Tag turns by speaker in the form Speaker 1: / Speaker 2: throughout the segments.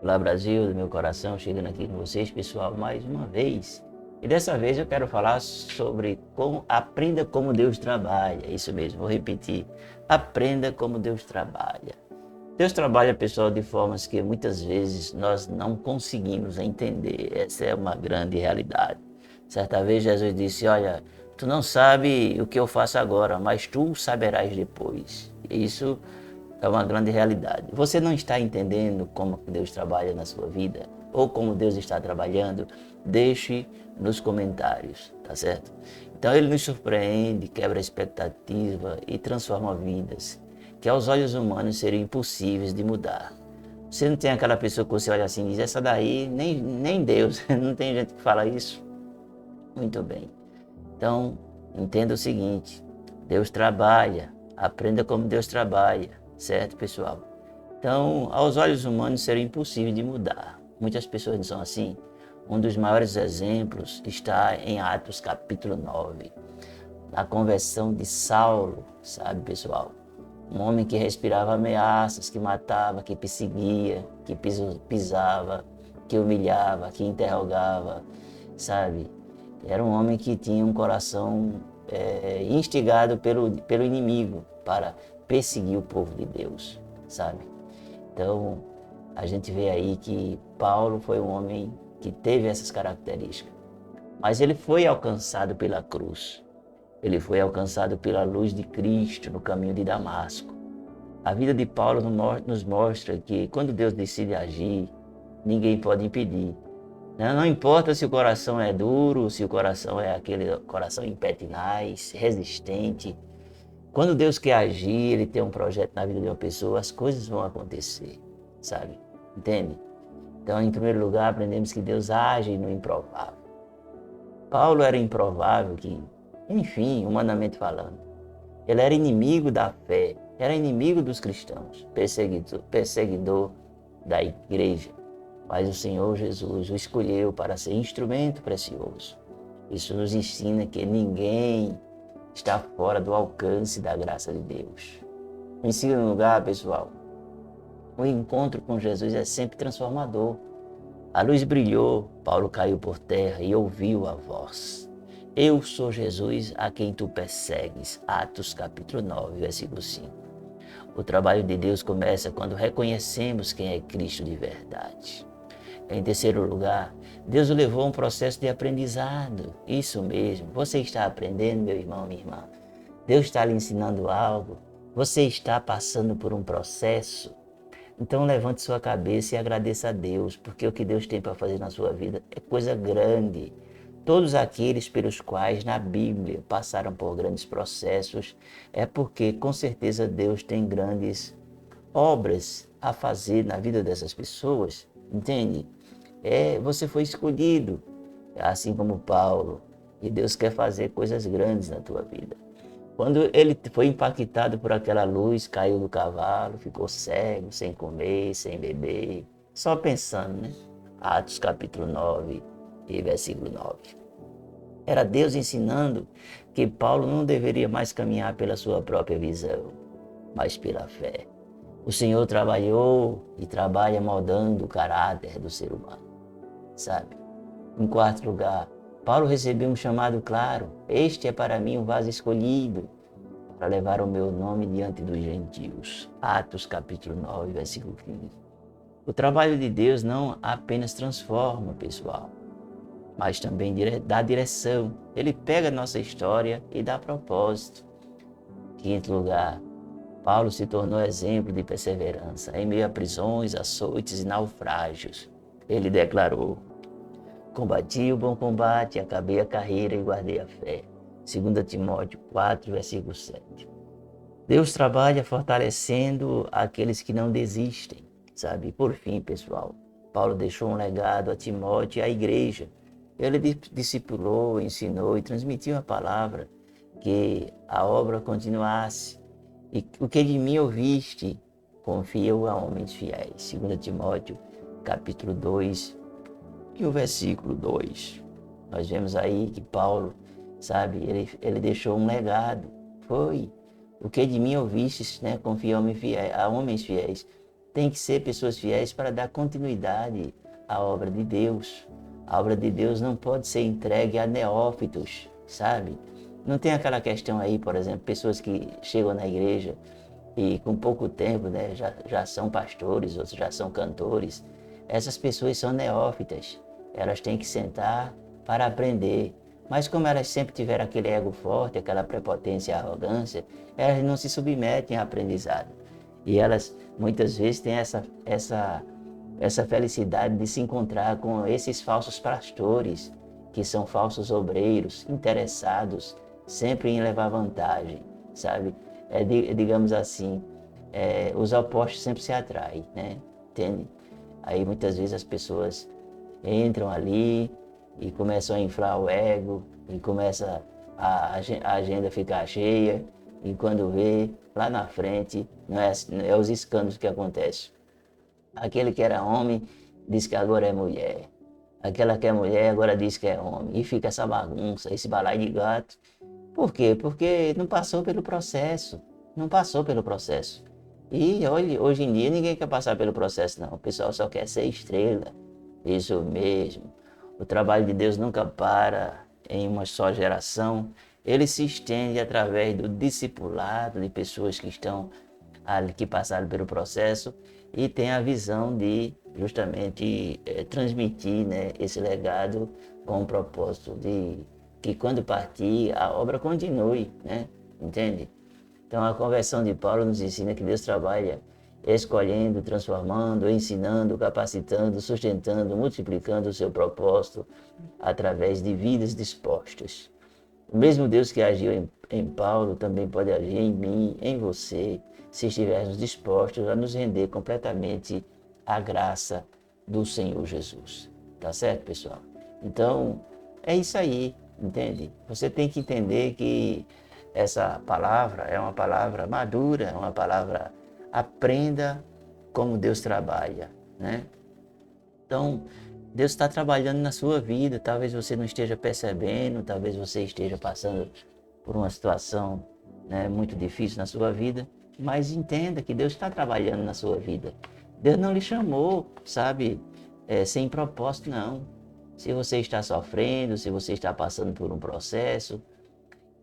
Speaker 1: Olá Brasil, do meu coração, chegando aqui com vocês, pessoal, mais uma vez. E dessa vez eu quero falar sobre aprenda como Deus trabalha. Isso mesmo, vou repetir. Aprenda como Deus trabalha. Deus trabalha, pessoal, de formas que muitas vezes nós não conseguimos entender. Essa é uma grande realidade. Certa vez Jesus disse, olha, tu não sabe o que eu faço agora, mas tu saberás depois. Isso é uma grande realidade. Você não está entendendo como Deus trabalha na sua vida? Ou como Deus está trabalhando? Deixe nos comentários, tá certo? Então ele nos surpreende, quebra a expectativa e transforma vidas que aos olhos humanos seriam impossíveis de mudar. Você não tem aquela pessoa que você olha assim e diz, essa daí, nem Deus, não tem gente que fala isso? Muito bem. Então, entenda o seguinte, Deus trabalha, aprenda como Deus trabalha, certo, pessoal? Então, aos olhos humanos seria impossível de mudar. Muitas pessoas não são assim. Um dos maiores exemplos está em Atos capítulo 9, na conversão de Saulo, sabe, pessoal? Um homem que respirava ameaças, que matava, que perseguia, que pisava, que humilhava, que interrogava, sabe? Era um homem que tinha um coração instigado pelo inimigo para perseguir o povo de Deus, sabe? Então, a gente vê aí que Paulo foi um homem que teve essas características. Mas ele foi alcançado pela cruz. Ele foi alcançado pela luz de Cristo no caminho de Damasco. A vida de Paulo nos mostra que quando Deus decide agir, ninguém pode impedir. Não importa se o coração é duro, se o coração é aquele coração impetinaz, resistente. Quando Deus quer agir, Ele tem um projeto na vida de uma pessoa, as coisas vão acontecer, sabe? Entende? Então, em primeiro lugar, aprendemos que Deus age no improvável. Paulo era improvável enfim, humanamente falando. Ele era inimigo da fé, era inimigo dos cristãos, perseguidor da igreja. Mas o Senhor Jesus o escolheu para ser instrumento precioso. Isso nos ensina que ninguém está fora do alcance da graça de Deus. Em segundo lugar, pessoal, o encontro com Jesus é sempre transformador. A luz brilhou, Paulo caiu por terra e ouviu a voz. Eu sou Jesus a quem tu persegues. Atos capítulo 9, versículo 5. O trabalho de Deus começa quando reconhecemos quem é Cristo de verdade. Em terceiro lugar, Deus o levou a um processo de aprendizado. Isso mesmo, você está aprendendo, meu irmão, minha irmã. Deus está lhe ensinando algo. Você está passando por um processo. Então levante sua cabeça e agradeça a Deus, porque o que Deus tem para fazer na sua vida é coisa grande. Todos aqueles pelos quais na Bíblia passaram por grandes processos, é porque com certeza Deus tem grandes obras a fazer na vida dessas pessoas, entende? Você foi escolhido, assim como Paulo, e Deus quer fazer coisas grandes na tua vida. Quando ele foi impactado por aquela luz, caiu do cavalo, ficou cego, sem comer, sem beber, só pensando, né? Atos capítulo 9 e versículo 9. Era Deus ensinando que Paulo não deveria mais caminhar pela sua própria visão, mas pela fé. O Senhor trabalhou e trabalha moldando o caráter do ser humano, sabe? Em quarto lugar, Paulo recebeu um chamado claro. Este é para mim o vaso escolhido para levar o meu nome diante dos gentios. Atos capítulo 9, versículo 15. O trabalho de Deus não apenas transforma, pessoal, mas também dá direção. Ele pega a nossa história e dá propósito. Quinto lugar, Paulo se tornou exemplo de perseverança em meio a prisões, açoites e naufrágios. Ele declarou: combati o bom combate, acabei a carreira e guardei a fé. 2 Timóteo 4, versículo 7. Deus trabalha fortalecendo aqueles que não desistem, sabe? Por fim, pessoal, Paulo deixou um legado a Timóteo e à igreja. Ele discipulou, ensinou e transmitiu a palavra, que a obra continuasse. E o que de mim ouviste, confia-o a homens fiéis. 2 Timóteo, capítulo 2, e o versículo 2. Nós vemos aí que Paulo, sabe, ele deixou um legado. Foi o que de mim ouvistes, né? Confia a homens fiéis. tem que ser pessoas fiéis para dar continuidade à obra de Deus. A obra de Deus não pode ser entregue a neófitos, sabe? Não tem aquela questão aí, por exemplo, pessoas que chegam na igreja e com pouco tempo, né, já são pastores, outros já são cantores. Essas pessoas são neófitas. Elas têm que sentar para aprender. Mas como elas sempre tiveram aquele ego forte, aquela prepotência e arrogância, elas não se submetem ao aprendizado. E elas muitas vezes têm essa felicidade de se encontrar com esses falsos pastores, que são falsos obreiros, interessados sempre em levar vantagem, sabe? Digamos assim, os opostos sempre se atraem, né? Entende? Aí muitas vezes as pessoas entram ali e começam a inflar o ego, e começa a agenda ficar cheia, e quando vê, lá na frente, não é os escândalos que acontecem. Aquele que era homem diz que agora é mulher. Aquela que é mulher agora diz que é homem. E fica essa bagunça, esse balaio de gato. Por quê? Porque não passou pelo processo. Não passou pelo processo. E olha, hoje em dia ninguém quer passar pelo processo, não. O pessoal só quer ser estrela. Isso mesmo. O trabalho de Deus nunca para em uma só geração. Ele se estende através do discipulado de pessoas que estão ali, que passaram pelo processo e tem a visão de justamente transmitir, né, esse legado com o propósito de que quando partir a obra continue, né? Entende? Então a conversão de Paulo nos ensina que Deus trabalha escolhendo, transformando, ensinando, capacitando, sustentando, multiplicando o seu propósito através de vidas dispostas. O mesmo Deus que agiu em Paulo também pode agir em mim, em você, se estivermos dispostos a nos render completamente à graça do Senhor Jesus. Tá certo, pessoal? Então, é isso aí, entende? Você tem que entender que essa palavra é uma palavra madura, é uma palavra aprenda como Deus trabalha, né? Então, Deus está trabalhando na sua vida, talvez você não esteja percebendo, talvez você esteja passando por uma situação, né, muito difícil na sua vida, mas entenda que Deus está trabalhando na sua vida. Deus não lhe chamou, sabe, sem propósito, não. Se você está sofrendo, se você está passando por um processo,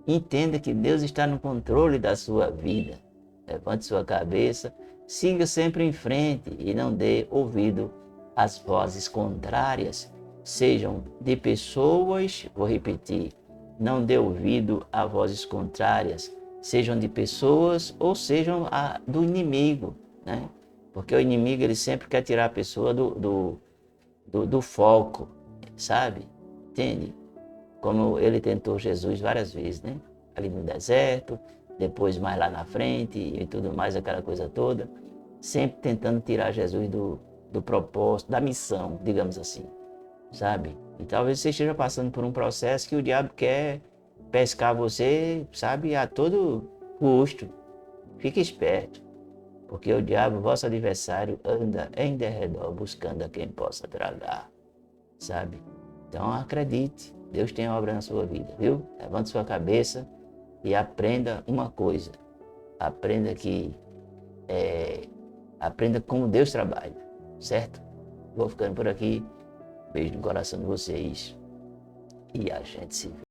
Speaker 1: entenda que Deus está no controle da sua vida. Levante sua cabeça, siga sempre em frente e não dê ouvido às vozes contrárias, sejam de pessoas, vou repetir, não dê ouvido a vozes contrárias, sejam de pessoas ou sejam do inimigo, né? Porque o inimigo ele sempre quer tirar a pessoa do foco, sabe? Entende? Como ele tentou Jesus várias vezes, né? Ali no deserto, depois mais lá na frente e tudo mais, aquela coisa toda, sempre tentando tirar Jesus do propósito, da missão, digamos assim, sabe? E talvez você esteja passando por um processo que o diabo quer pescar você, sabe, a todo custo. Fique esperto, porque o diabo, vosso adversário, anda em derredor buscando a quem possa tragar, sabe? Então acredite, Deus tem obra na sua vida, viu? Levante sua cabeça e aprenda uma coisa. Aprenda como Deus trabalha, certo? Vou ficando por aqui. Beijo no coração de vocês e a gente se vê.